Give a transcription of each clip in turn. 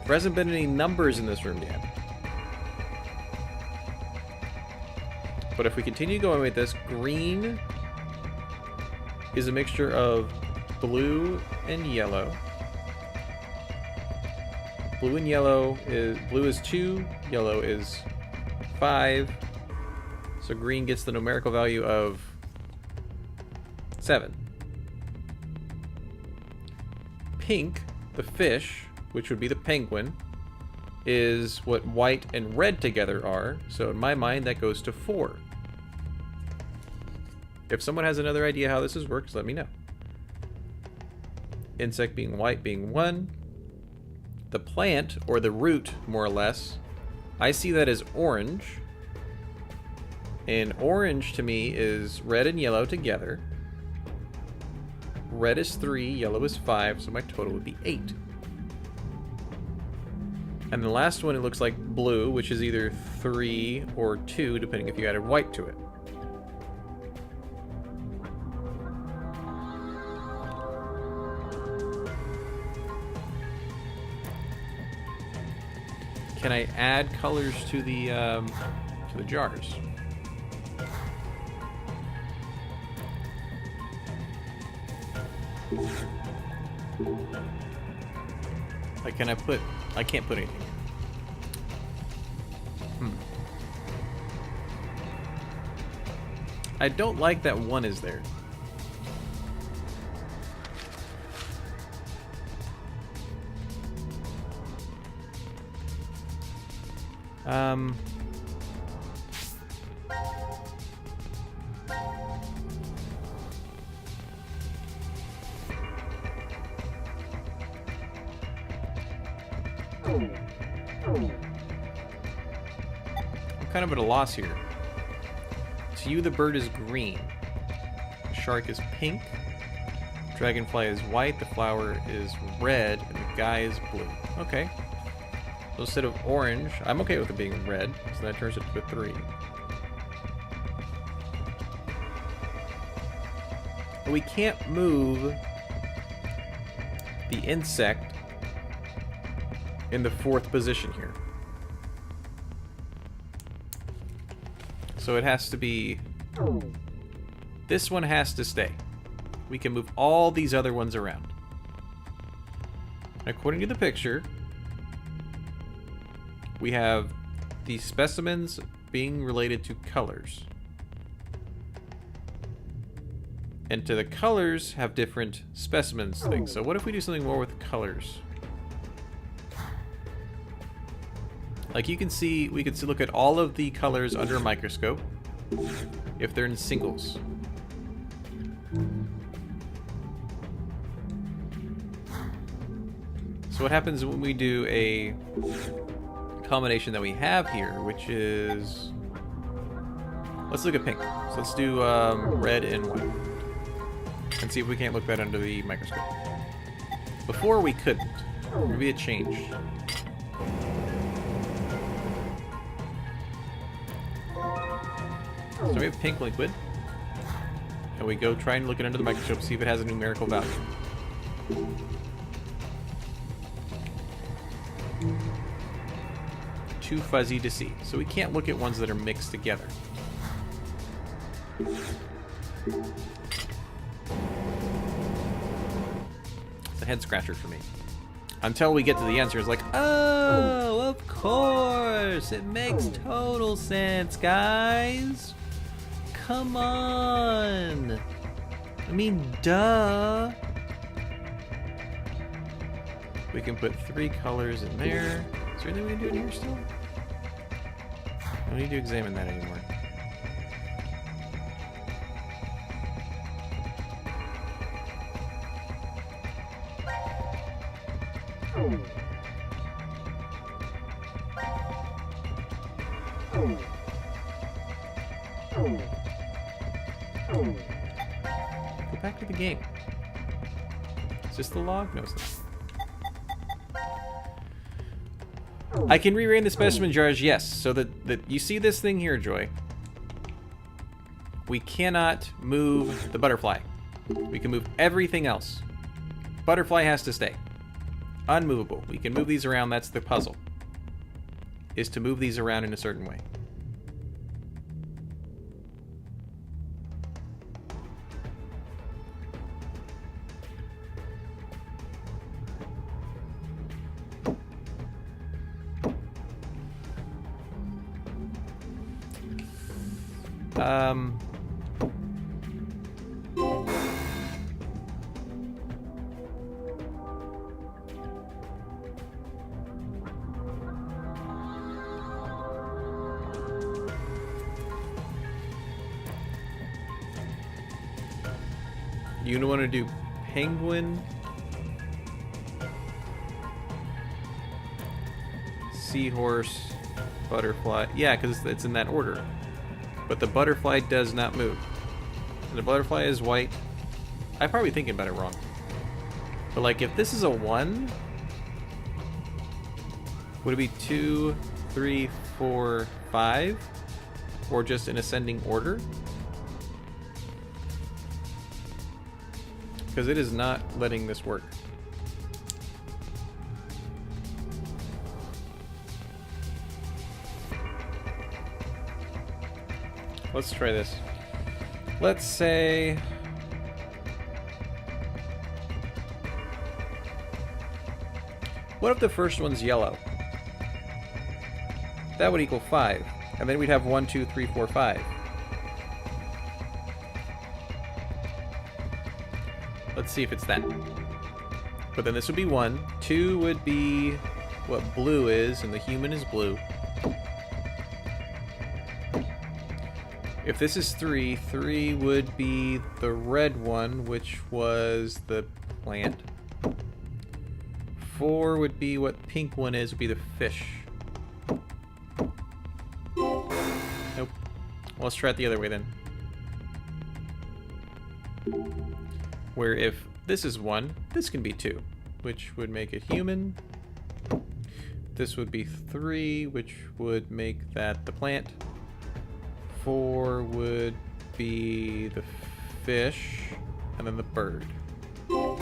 There hasn't been any numbers in this room yet. But if we continue going with this, green is a mixture of blue and yellow. Blue is 2, yellow is 5. So green gets the numerical value of 7. Pink, the fish, which would be the penguin, is what white and red together are. So in my mind, that goes to 4. If someone has another idea how this works, let me know. Insect being white being 1. The plant, or the root, more or less, I see that as orange. And orange to me is red and yellow together. Red is 3, yellow is 5, so my total would be 8. And the last one, it looks like blue, which is either 3 or 2, depending if you added white to it. Can I add colors to the jars? Like, can I put... I can't put anything. I don't like that 1 is there. I'm kind of at a loss here. To you, the bird is green. The shark is pink. Dragonfly is white. The flower is red. And the guy is blue. Okay. So instead of orange, I'm okay with it being red. So that turns it to a 3. But we can't move the insect in the 4th position here. So it has to be... This one has to stay. We can move all these other ones around. According to the picture, we have the specimens being related to colors. And to the colors have different specimens things. So what if we do something more with colors? Like you can see, we could look at all of the colors under a microscope if they're in singles. So what happens when we do a combination that we have here, which is... Let's look at pink. So let's do red and white. And see if we can't look that under the microscope. Before we couldn't. Maybe it changed. So we have pink liquid. And we go try and look it under the microscope, see if it has a numerical value. Too fuzzy to see. So we can't look at ones that are mixed together. It's a head scratcher for me. Until we get to the answer, it's like, oh, of course! It makes total sense, guys! Come on! I mean, duh! We can put 3 colors in there. Is there anything we can do in here still? I don't need to examine that anymore. Go back to the game. Is this the log? No, it's not. I can rearrange the specimen jars, yes. So that you see this thing here, Joy. We cannot move the butterfly. We can move everything else. Butterfly has to stay. Unmovable. We can move these around. That's the puzzle. Is to move these around in a certain way. You want to do penguin, seahorse, butterfly. Yeah, because it's in that order. But the butterfly does not move. And the butterfly is white. I'm probably thinking about it wrong. But like, if this is a 1, would it be 2, 3, 4, 5? Or just in ascending order? Because it is not letting this work. Let's try this. Let's say... What if the first one's yellow? That would equal 5. And then we'd have 1, 2, 3, 4, 5. Let's see if it's that. But then this would be 1. 2 would be what blue is, and the human is blue. If this is 3, 3 would be the red one, which was the plant. 4 would be what pink one is, would be the fish. Nope. Well, let's try it the other way then. Where if this is 1, this can be 2, which would make it human. This would be 3, which would make that the plant. 4 would be the fish, and then the bird. Yep.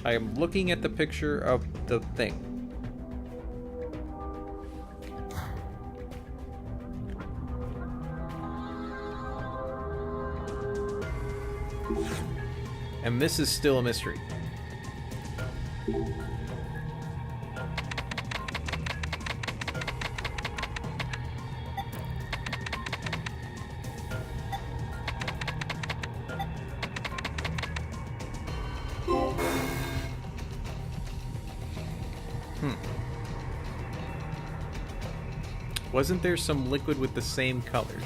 I am looking at the picture of the thing. And this is still a mystery. Wasn't there some liquid with the same colors?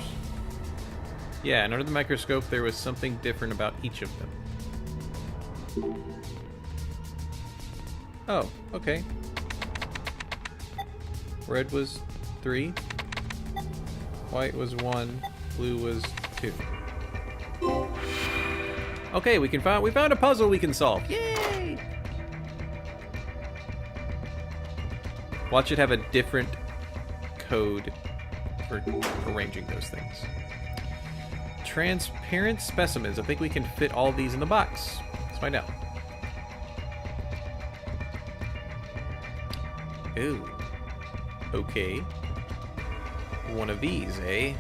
Yeah, and under the microscope there was something different about each of them. Oh, okay. Red was 3. White was 1. Blue was 2. Okay, we found a puzzle we can solve. Yay! Watch it have a different code for arranging those things. Transparent specimens. I think we can fit all these in the box. Let's find out. Ooh. Okay. One of these, eh?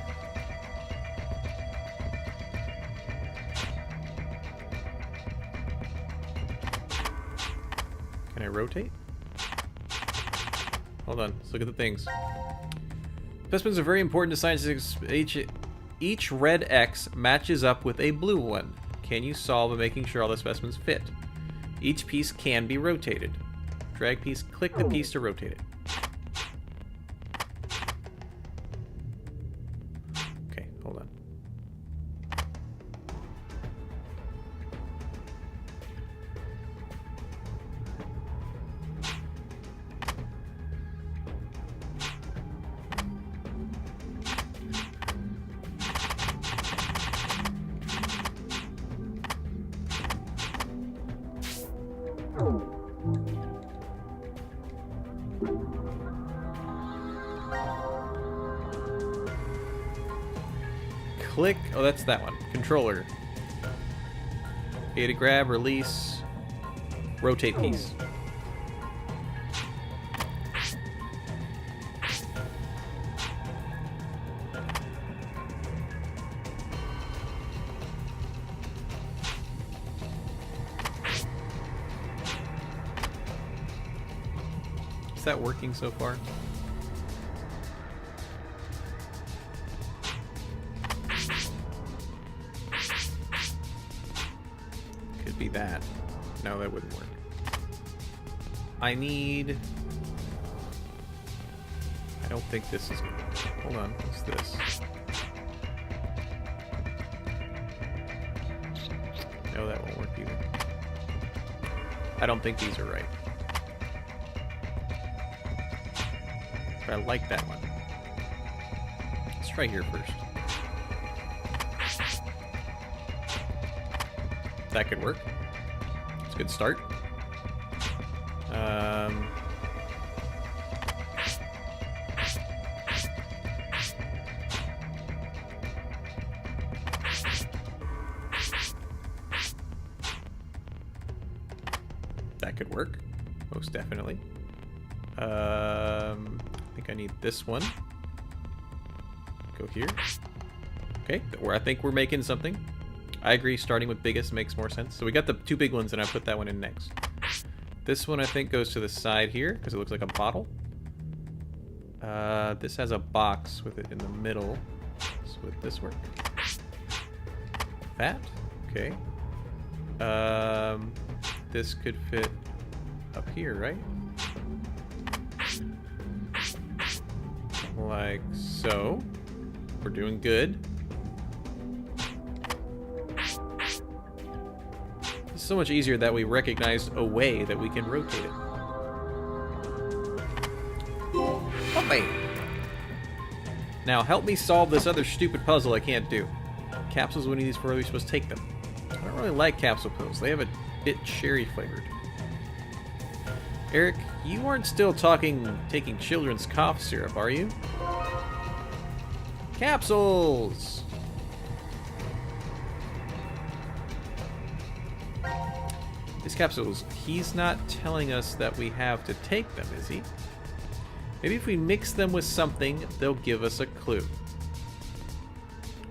Can I rotate? Hold on. Let's look at the things. Specimens are very important to scientists. Each red X matches up with a blue one. Can you solve by making sure all the specimens fit? Each piece can be rotated. Drag piece, click the piece to rotate it. Okay, hold on. Click. Oh, that's that one. Controller. A to grab, release, rotate piece. Is that working so far? Could be that. No, that wouldn't work. I need... I don't think this is going to... Hold on, what's this? No, that won't work either. I don't think these are right. But I like that one. Let's try here first. That could work. It's a good start. That could work. Most definitely. I think I need this one. Go here. Okay, I think we're making something. I agree, starting with biggest makes more sense. So we got the two big ones, and I put that one in next. This one, I think, goes to the side here, because it looks like a bottle. This has a box with it in the middle. So would this work? That? Okay. This could fit up here, right? Like so. We're doing good. It's so much easier that we recognized a way that we can rotate it. Okay. Now help me solve this other stupid puzzle I can't do. Capsules, we need these for where we're supposed to take them. I don't really like capsule pills. They have a bit cherry flavored. Eric, you aren't still taking children's cough syrup, are you? Capsules! These capsules, he's not telling us that we have to take them, is he? Maybe if we mix them with something, they'll give us a clue.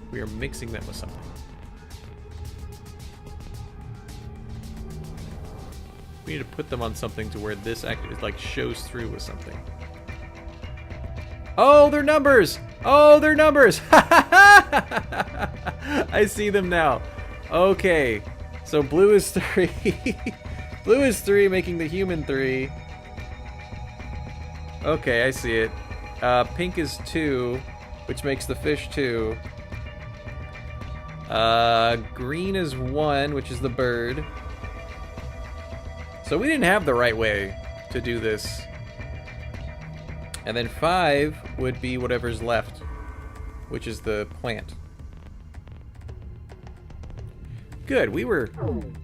We are mixing them with something. We need to put them on something to where this actually like shows through with something. Oh, they're numbers! Oh, they're numbers! I see them now. Okay, so blue is 3. Blue is 3, making the human 3. Okay, I see it. Pink is 2, which makes the fish 2. Green is 1, which is the bird. So we didn't have the right way to do this. And then 5 would be whatever's left, which is the plant. Good, we were...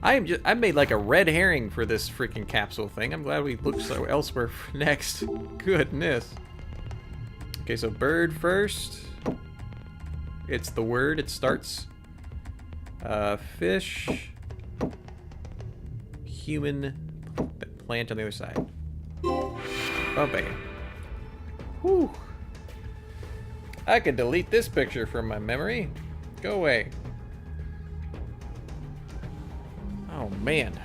I made like a red herring for this freaking capsule thing. I'm glad we looked elsewhere for next. Goodness. Okay, so bird first. It's the word, it starts. Fish. Human. Plant on the other side. Oh, bam. Whew. I could delete this picture from my memory. Go away. Oh, man.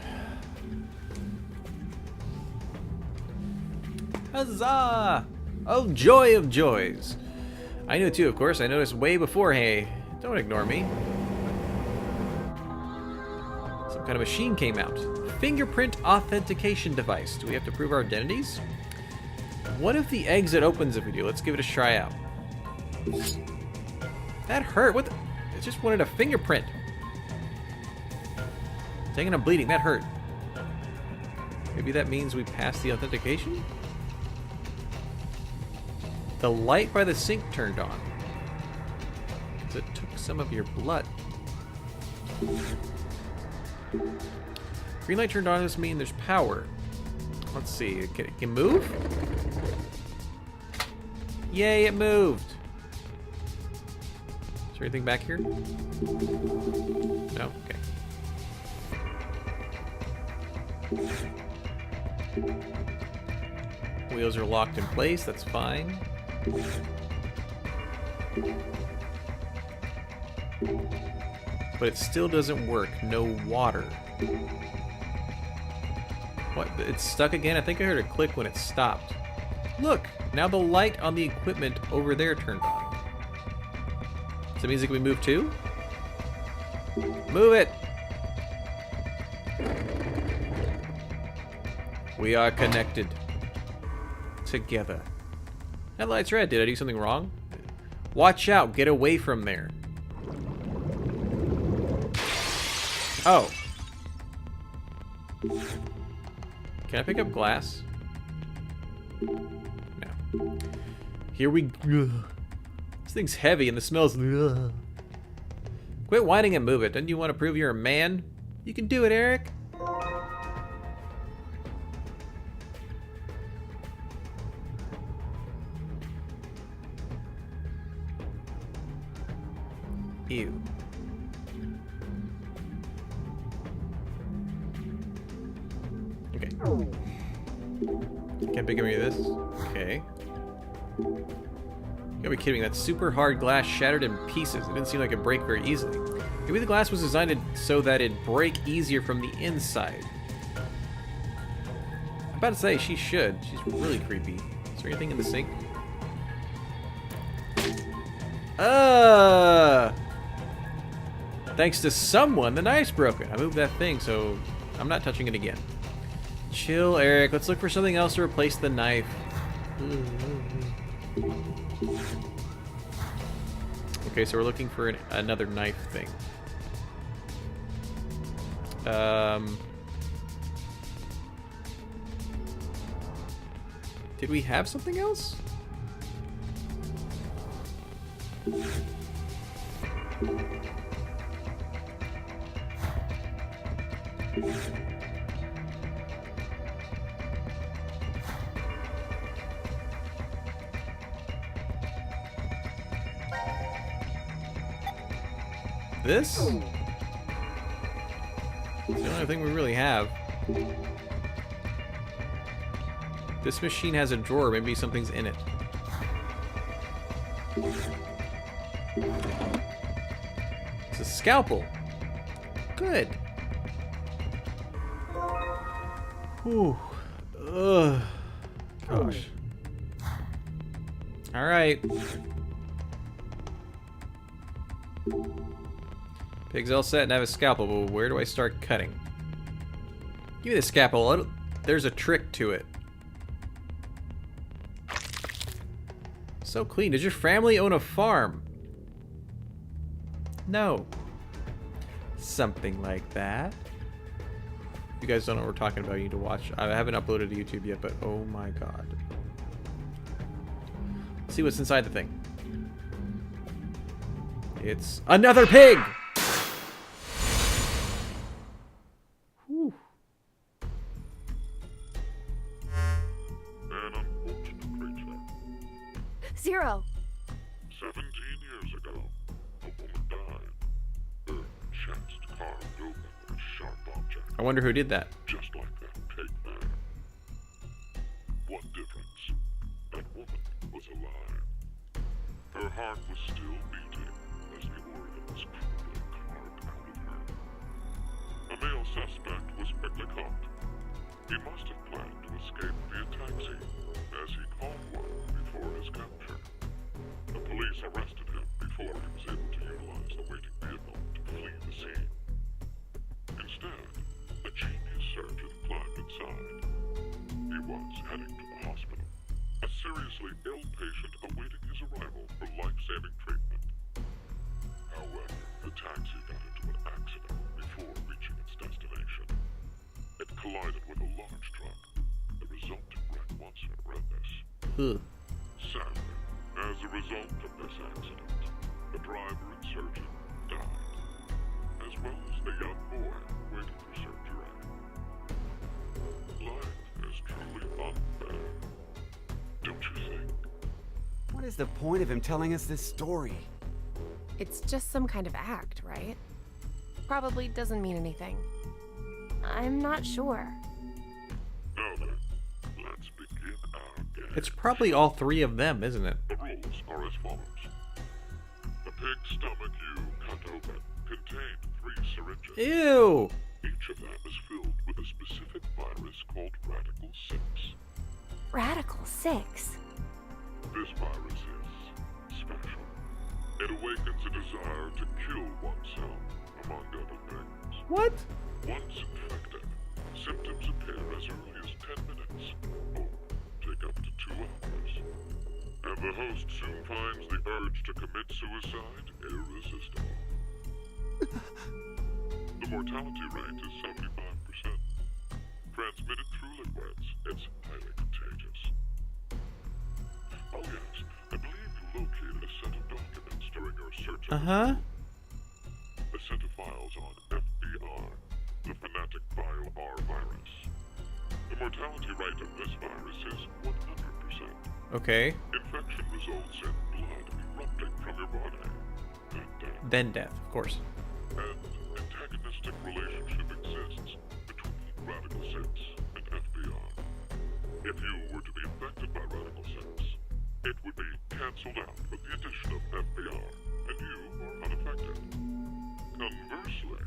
Huzzah! Oh, joy of joys. I knew too, of course. I noticed way before. Hey, don't ignore me. Some kind of machine came out. Fingerprint authentication device. Do we have to prove our identities? What if the exit opens if we do? Let's give it a try out. That hurt. What the? It just wanted a fingerprint. Taking a bleeding. That hurt. Maybe that means we passed the authentication? The light by the sink turned on. Because it took some of your blood. Green light turned on doesn't mean there's power. Let's see. It can move? Yay, it moved. Is there anything back here? No? Okay. Wheels are locked in place, that's fine. But it still doesn't work. No water. What? It's stuck again? I think I heard a click when it stopped. Look! Now the light on the equipment over there turned on. So that means it can be moved too? Move it! We are connected. Together. That light's red. Did I do something wrong? Watch out. Get away from there. Oh. Can I pick up glass? No. Here we go. This thing's heavy and the smells. Quit whining and move it. Don't you want to prove you're a man? You can do it, Eric. Ew. Okay. Can't pick up any of this. Okay. You gotta be kidding me. That super hard glass shattered in pieces. It didn't seem like it break very easily. Maybe the glass was designed so that it'd break easier from the inside. I'm about to say she should. She's really creepy. Is there anything in the sink? Thanks to someone, the knife's broken. I moved that thing, so I'm not touching it again. Chill, Eric. Let's look for something else to replace the knife. Okay, so we're looking for another knife thing. Did we have something else? This? It's the only thing we really have. This machine has a drawer. Maybe something's in it. It's a scalpel. Good. Whew. Ugh. Gosh. All right. Pig's all set and have a scalpel, but where do I start cutting? Give me the scalpel. There's a trick to it. So clean. Does your family own a farm? No. Something like that. If you guys don't know what we're talking about, you need to watch. I haven't uploaded to YouTube yet, but oh my god. Let's see what's inside the thing. It's another pig! Whew. An unfortunate creature. Zero. 17 years ago, a woman died. Her chest carved open with a sharp object, I wonder who did that. just like that pig man. One difference, that woman was alive. Her heart was still beating as the organ was crudely carved out of her. A male suspect was quickly caught. He must have planned to escape via taxi, as he called one before his capture. The police arrested him before he was able to utilize the waiting vehicle to flee the scene. Instead, a genius surgeon climbed inside. He was heading to the hospital, a seriously ill patient awaiting his arrival for life-saving treatment. However, the taxi got into an accident before reaching its destination. It collided with a large truck. The resulting wreck was horrendous. Ugh. Sadly, as a result of this accident, the driver and surgeon died, as well as the young boy waiting for surgery. Life is truly unfair, don't you think? What is the point of him telling us this story? It's just some kind of act, right? Probably doesn't mean anything. I'm not sure. Now then, let's begin our game. It's probably all three of them, isn't it? The rules are as follows. The pig's stomach you cut open contained 3 syringes. Ew! Each of them is filled with a specific virus called Radical 6. Radical 6. This virus is special. It awakens a desire to kill oneself, among other things. What? Once infected, symptoms appear as early as 10 minutes, or take up to 2 hours. And the host soon finds the urge to commit suicide irresistible. The mortality rate is 75%. Transmitted through liquids, it's highly contagious. Oh yes, I believe you located a set of documents during your search of Uh-huh. a set of files on FBR, the Fanatic Bile R virus. The mortality rate of this virus is 100%. Okay. Infection results in blood erupting from your body. And death. Then death, of course. An antagonistic relationship exists between Radical 6 and FBR. If you were to be infected by Radical 6, it would be cancelled out with the addition of FBR, and you are unaffected. Conversely,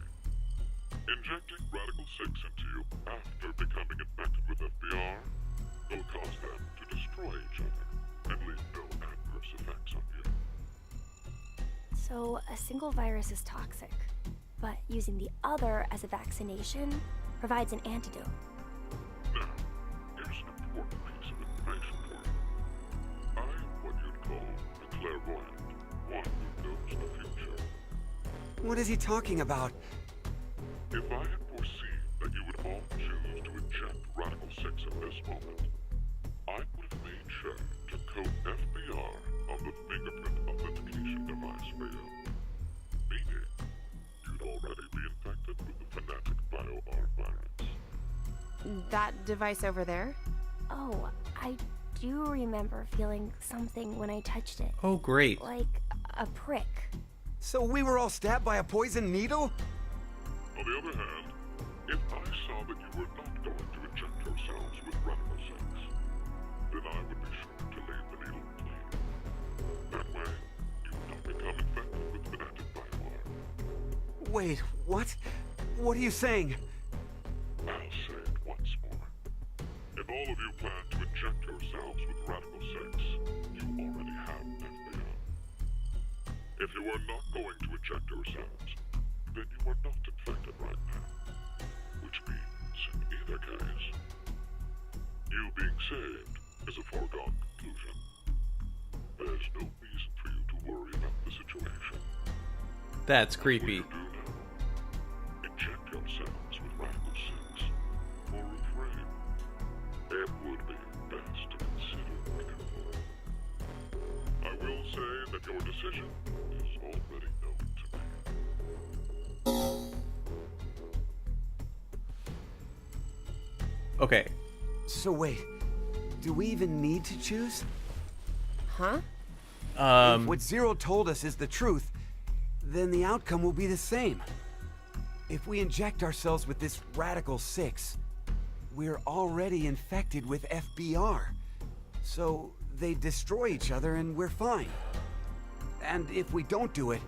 injecting Radical 6 into you after becoming infected with FBR will cause them to destroy each other and leave no adverse effects on you. So a single virus is toxic, but using the other as a vaccination provides an antidote. Now, here's an important piece of information for you. I am what you'd call a clairvoyant, one who knows the future. What is he talking about? If I had foreseen that you would all choose to inject Radical 6 at this moment, I would have made sure to coat FBR on the fingerprint authentication device for you. Meaning, you'd already be infected with the Fanatic Bio-R virus. That device over there? Oh, I do remember feeling something when I touched it. Oh, great. Like a prick. So we were all stabbed by a poison needle? On the other hand, if I saw that you were not going to inject yourselves with Radical 6, then I would be sure to leave the needle clean. That way, you would not become infected with Fanatic Bio-R. Wait, what? What are you saying? I'll say it once more. If all of you plan to inject yourselves with Radical 6, you already have FBR. If you are not going to inject yourselves, then you are not infected right now. Which means, in either case, you being saved is a foregone conclusion. There's no reason for you to worry about the situation. That's What creepy. you do now, inject yourselves with Radical 6, or refrain. It would be best to consider carefully. I will say that your decision is already known to me. Okay. So wait, do we even need to choose? Huh? If what Zero told us is the truth, then the outcome will be the same. If we inject ourselves with this Radical 6, we're already infected with FBR. So they destroy each other and we're fine. And if we don't do it,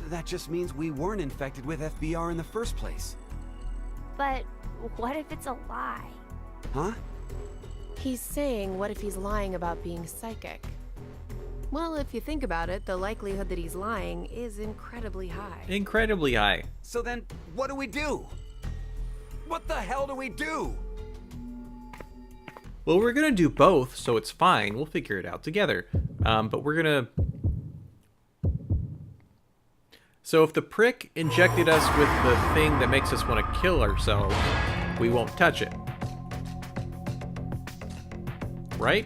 that just means we weren't infected with FBR in the first place. But what if it's a lie? Huh? He's saying, what if he's lying about being psychic? Well, if you think about it, the likelihood that he's lying is incredibly high. Incredibly high. So then, what do we do? What the hell do we do? Well, we're gonna do both, so it's fine. We'll figure it out together. But we're gonna... So if the prick injected us with the thing that makes us want to kill ourselves, we won't touch it. Right?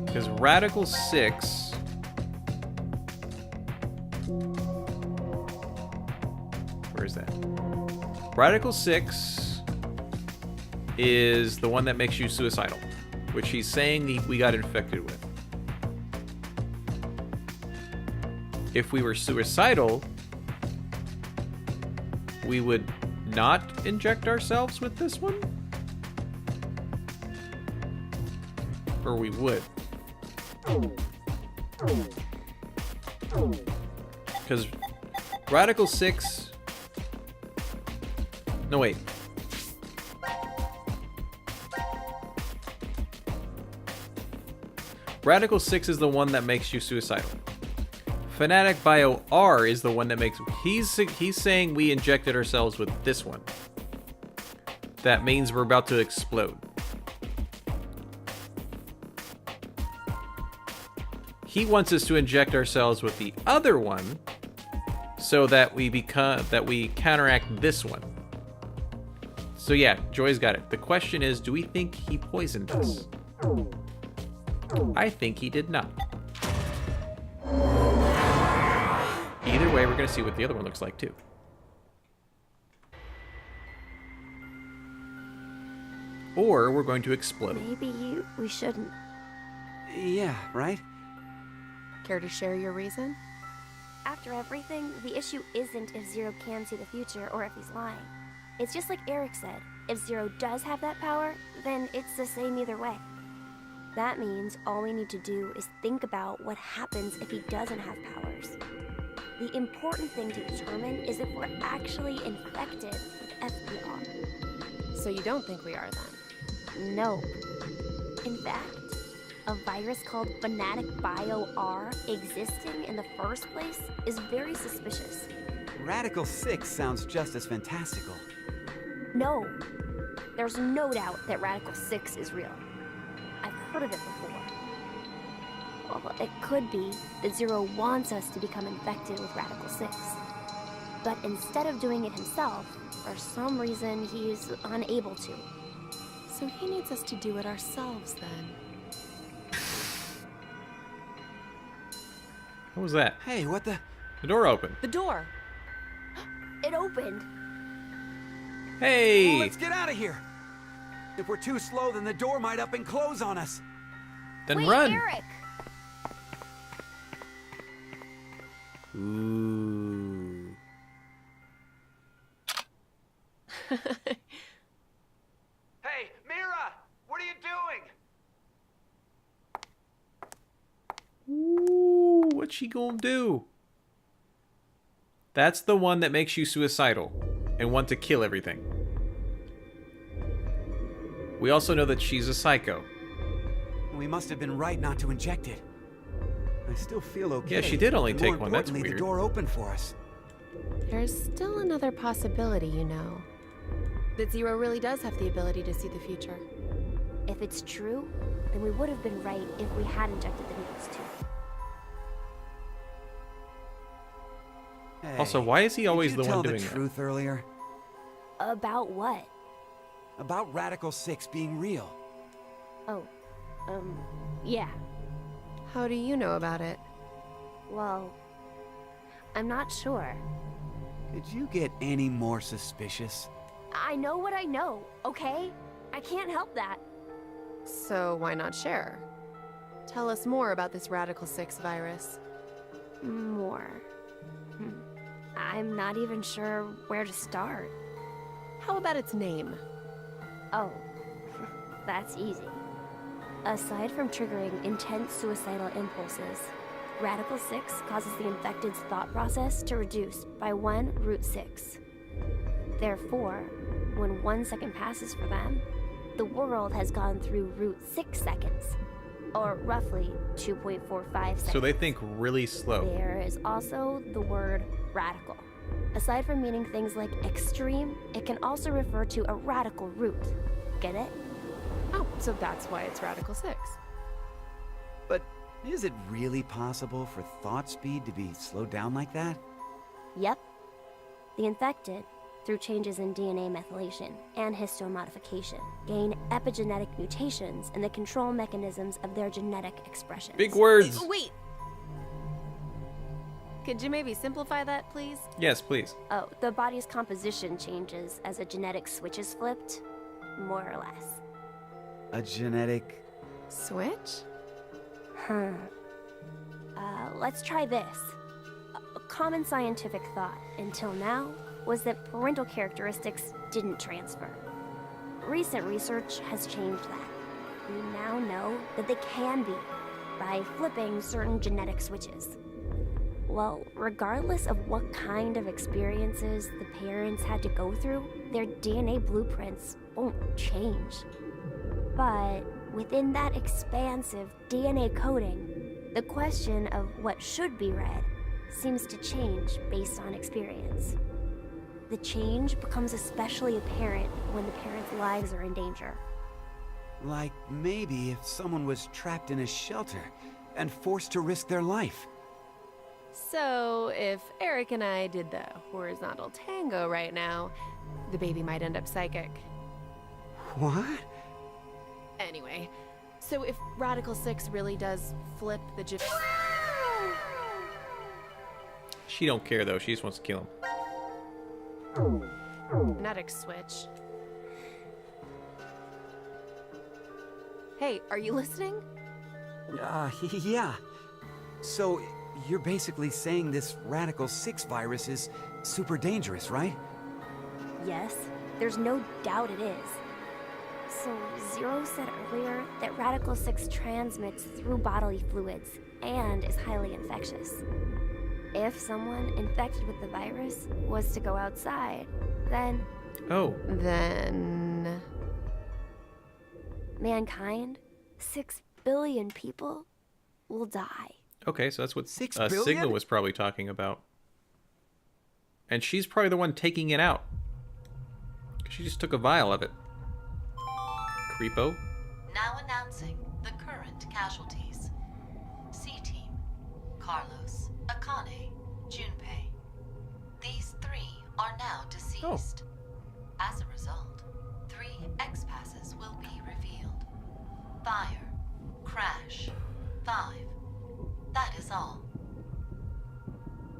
Because Radical 6... Where is that? Radical 6 is the one that makes you suicidal, which he's saying we got infected with. if we were suicidal, we would not inject ourselves with this one? Or we would? Because Radical 6... No, wait. Radical 6 is the one that makes you suicidal. Fanatic Bio R is the one that makes... He's saying we injected ourselves with this one. That means we're about to explode. He wants us to inject ourselves with the other one so that we counteract this one. So yeah, Joy's got it. The question is, do we think he poisoned us? I think he did not. Either way, we're going to see what the other one looks like too. Or we're going to explode. Maybe we shouldn't. Yeah, right? Care to share your reason? After everything, the issue isn't if Zero can see the future or if he's lying. It's just like Eric said, if Zero does have that power, then it's the same either way. That means all we need to do is think about what happens if he doesn't have powers. The important thing to determine is if we're actually infected with FBR. So you don't think we are then? No. In fact, a virus called Fanatic Bio R existing in the first place is very suspicious. Radical 6 sounds just as fantastical. No. There's no doubt that Radical 6 is real. I've heard of it before. Well, it could be that Zero wants us to become infected with Radical 6. But instead of doing it himself, for some reason he's unable to. So he needs us to do it ourselves then. What was that? Hey, what the? The door opened. The door! It opened! Hey! Well, let's get out of here! If we're too slow, then the door might up and close on us. Then Wait, run! Eric! Ooh. Hey, Mira! What are you doing? Ooh, what's she gonna do? That's the one that makes you suicidal and want to kill everything. We also know that she's a psycho. We must have been right not to inject it. I still feel okay. Yeah, she did only And take more one. That's importantly, weird. The door opened for us. There's still another possibility, you know. That Zero really does have the ability to see the future. If it's true, then we would have been right if we had injected the needles too. Hey, Also, why is he always did the you one tell doing the that? truth earlier? About what? About Radical 6 being real. Oh, yeah. How do you know about it? Well, I'm not sure. Did you get any more suspicious? I know what I know, okay? I can't help that. So why not share? Tell us more about this Radical 6 virus. More. I'm not even sure where to start. How about its name? Oh, that's easy. Aside from triggering intense suicidal impulses, Radical 6 causes the infected's thought process to reduce by 1√6. Therefore, when 1 second passes for them, the world has gone through √6 seconds, or roughly 2.45 seconds. So they think really slow. There is also the word radical. Aside from meaning things like extreme, it can also refer to a radical root. Get it? Oh, so that's why it's Radical 6. But is it really possible for thought speed to be slowed down like that? Yep. The infected, through changes in DNA methylation and histomodification, gain epigenetic mutations in the control mechanisms of their genetic expressions. Big words. Wait! Could you maybe simplify that, please? Yes, please. Oh, the body's composition changes as a genetic switch is flipped, more or less. A genetic... Switch? Let's try this. common scientific thought until now was that parental characteristics didn't transfer. Recent research has changed that. We now know that they can be by flipping certain genetic switches. Well, regardless of what kind of experiences the parents had to go through, their DNA blueprints won't change. But within that expansive DNA coding, the question of what should be read seems to change based on experience. The change becomes especially apparent when the parents' lives are in danger. Like maybe if someone was trapped in a shelter and forced to risk their life. So, if Eric and I did the horizontal tango right now, the baby might end up psychic. What? Anyway, so if Radical 6 really does flip the She don't care though. She just wants to kill him. genetic switch. Hey, are you listening? Yeah. So, you're basically saying this Radical 6 virus is super dangerous, right? Yes, there's no doubt it is. So, Zero said earlier that Radical 6 transmits through bodily fluids and is highly infectious. If someone infected with the virus was to go outside, then... Then... mankind, 6 billion people, will die. Okay, so that's what 6 Sigma billion? was probably talking about. And she's probably the one taking it out. She just took a vial of it. Creepo. Now announcing the current casualties. C-Team, Carlos, Akane, Junpei. These 3 are now deceased. As a result, 3 X-passes will be revealed. Fire, crash, 5. That is all.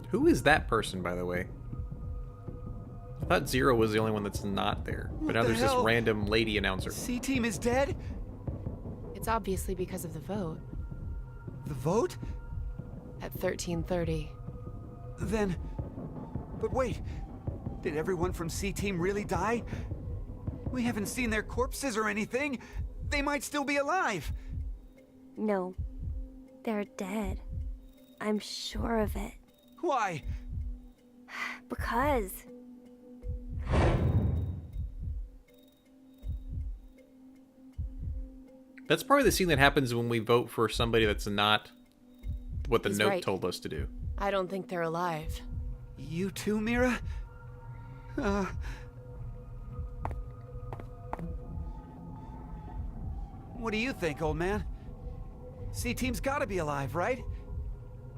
Who is that person, by the way? I thought Zero was the only one that's not there. But What now the there's hell? this random lady announcer. C-Team is dead? it's obviously because of the vote The vote? at 13:30. Then... But wait, did everyone from C-Team really die? We haven't seen their corpses or anything. They might still be alive. No, they're dead. I'm sure of it. Why? Because... That's probably the scene that happens when we vote for somebody that's not what the He's note right. told us to do. I don't think they're alive. You too, Mira? What do you think, old man? C-Team's gotta be alive, right?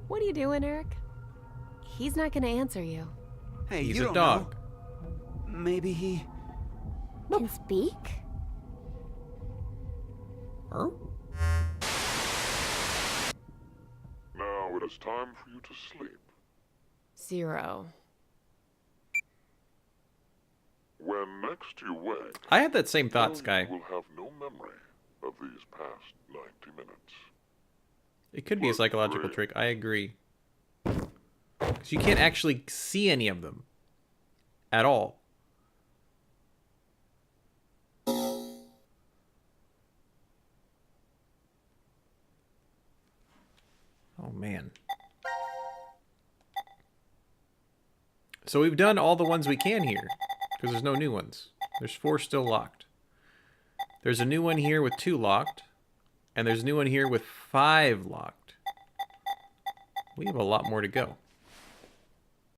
What are you doing, Eric? He's not gonna answer you. Hey, He's you a don't dog. know. Maybe he... can speak? Huh? Now it is time for you to sleep. 0. When next you wake, I had that same thought, you Sky. will have no memory of these past 90 minutes. It could be a psychological trick. I agree. 'Cause you can't actually see any of them. At all. Oh, man. So we've done all the ones we can here. Because there's no new ones. There's 4 still locked. There's a new one here with 2 locked. And there's a new one here with 5 locked. We have a lot more to go.